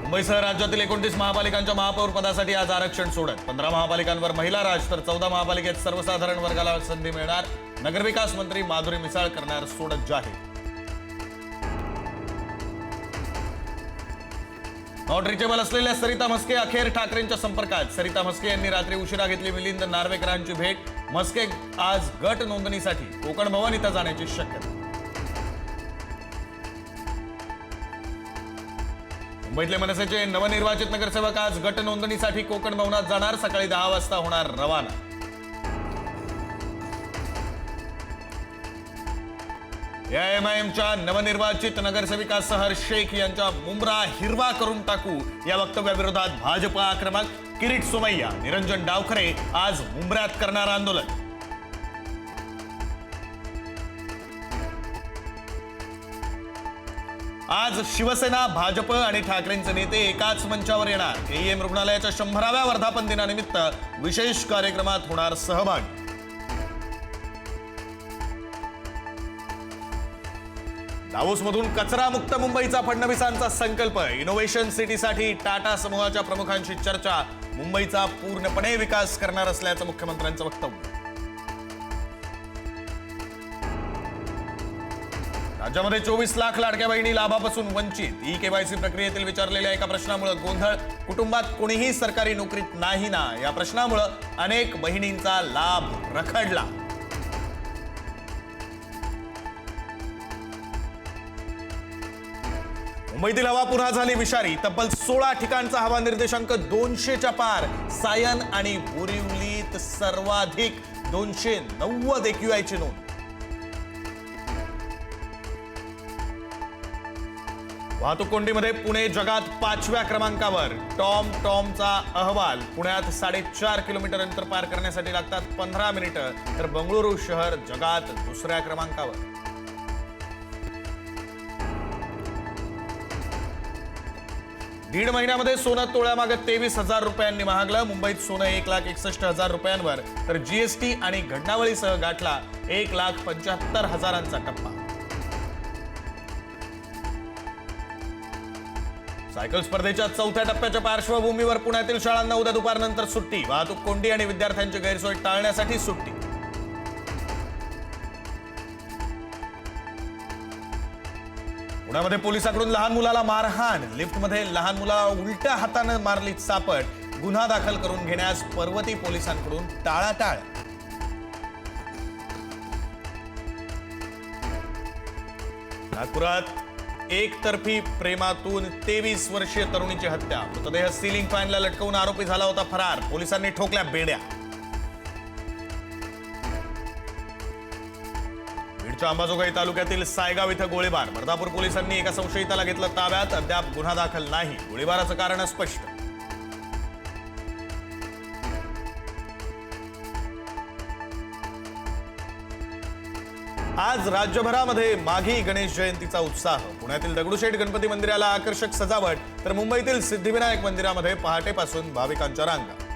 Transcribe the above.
मुंबईसह राज्यातील 29 महापालिकांच्या महापौर पदासाठी आज आरक्षण सोडत 15 महापालिकांवर महिला राज तर 14 महापालिकेत सर्वसाधारण वर्गाला संधी मिळणार. नगरविकास मंत्री माधुरी मिसाळ करणार सोडत जाहीर. नॉट रिचेबल असलेल्या सरिता म्हस्के अखेर ठाकरेंच्या संपर्कात. सरिता म्हस्के यांनी रात्री उशिरा घेतली मिलिंद नार्वेकरांची भेट. म्हस्के आज गट नोंदणीसाठी कोकण भवन इथं जाण्याची शक्यता. मुंबईतले मनसेचे नवनिर्वाचित नगरसेवक आज गट नोंदणीसाठी कोकण भवनात जाणार. सकाळी 10 वाजता होणार रवाना. एआयएमआयएमच्या नवनिर्वाचित नगरसेविका सहर शेख यांच्या मुंब्रा हिरवा करून टाकू या वक्तव्याविरोधात भाजप आक्रमक. किरीट सोमय्या, निरंजन डावखरे आज मुंब्र्यात करणार आंदोलन. आज शिवसेना, भाजप आणि ठाकरेंचे नेते एकाच मंचावर येणार. केईएम रुग्णालयाच्या 100व्या वर्धापन दिनानिमित्त विशेष कार्यक्रमात होणार सहभागी. दावोसमधून कचरामुक्त मुंबईचा फडणवीसांचा संकल्प. इनोव्हेशन सिटीसाठी टाटा समूहाच्या प्रमुखांशी चर्चा. मुंबईचा पूर्णपणे विकास करणार असल्याचं मुख्यमंत्र्यांचं वक्तव्य. राज्यामध्ये 24 लाख लाडक्या बहिणी लाभापासून वंचित. ई-केवायसी प्रक्रियेतील विचारलेल्या एका प्रश्नामुळे गोंधळ. कुटुंबात कोणीही सरकारी नोकरीत नाही ना, या प्रश्नामुळे अनेक बहिणींचा लाभ रखडला. मुंबईतील हवा पुन्हा झाली विषारी. तब्बल 16 ठिकाणचा हवा निर्देशांक 200च्या पार. सायन आणि बोरिवलीत सर्वाधिक 290 AQIची नोंद. वाहतूक कोंडीमध्ये पुणे जगात 5व्या क्रमांकावर. टॉमचा अहवाल. पुण्यात 4.5 किलोमीटर अंतर पार करण्यासाठी लागतात 15 मिनिटं, तर बंगळुरू शहर जगात 2ऱ्या क्रमांकावर. दीड महिन्यामध्ये सोनं तोळ्यामागे 23,000 रुपयांनी महागलं. मुंबईत सोनं 1,61,000 रुपयांवर, तर जीएसटी आणि घटनावळीसह गाठला 1,75,000चा टप्पा. सायकल स्पर्धेच्या 4थ्या टप्प्याच्या पार्श्वभूमीवर पुण्यातील शाळांना उद्या दुपारनंतर सुट्टी. वाहतूक कोंडी आणि विद्यार्थ्यांची गैरसोय टाळण्यासाठी सुट्टी. पुण्यामध्ये पोलिसांकडून लहान मुलाला मारहाण. लिफ्टमध्ये लहान मुलाला उलट्या हाताने मारली चापट. गुन्हा दाखल करून घेण्यास पर्वती पोलिसांकडून टाळाटाळ. नागपुरात एकतर्फी प्रेमातून 23 वर्षीय तरुणीची हत्या. मृतदेह सिलिंग फॅनला लटकवून आरोपी झाला होता फरार. पोलिसांनी ठोकल्या बेड्या. बीडच्या अंबाजोगाई तालुक्यातील सायगाव इथं गोळीबार. बर्दापूर पोलिसांनी एका संशयिताला घेतलं ताब्यात. अद्याप गुन्हा दाखल नाही. गोळीबाराचं कारण स्पष्ट. आज राज्यभरामध्ये माघी गणेश जयंतीचा उत्साह. पुण्यातील दगडूशेठ गणपती मंदिराला आकर्षक सजावट, तर मुंबईतील सिद्धिविनायक मंदिरामध्ये पहाटेपासून भाविकांच्या रांगा.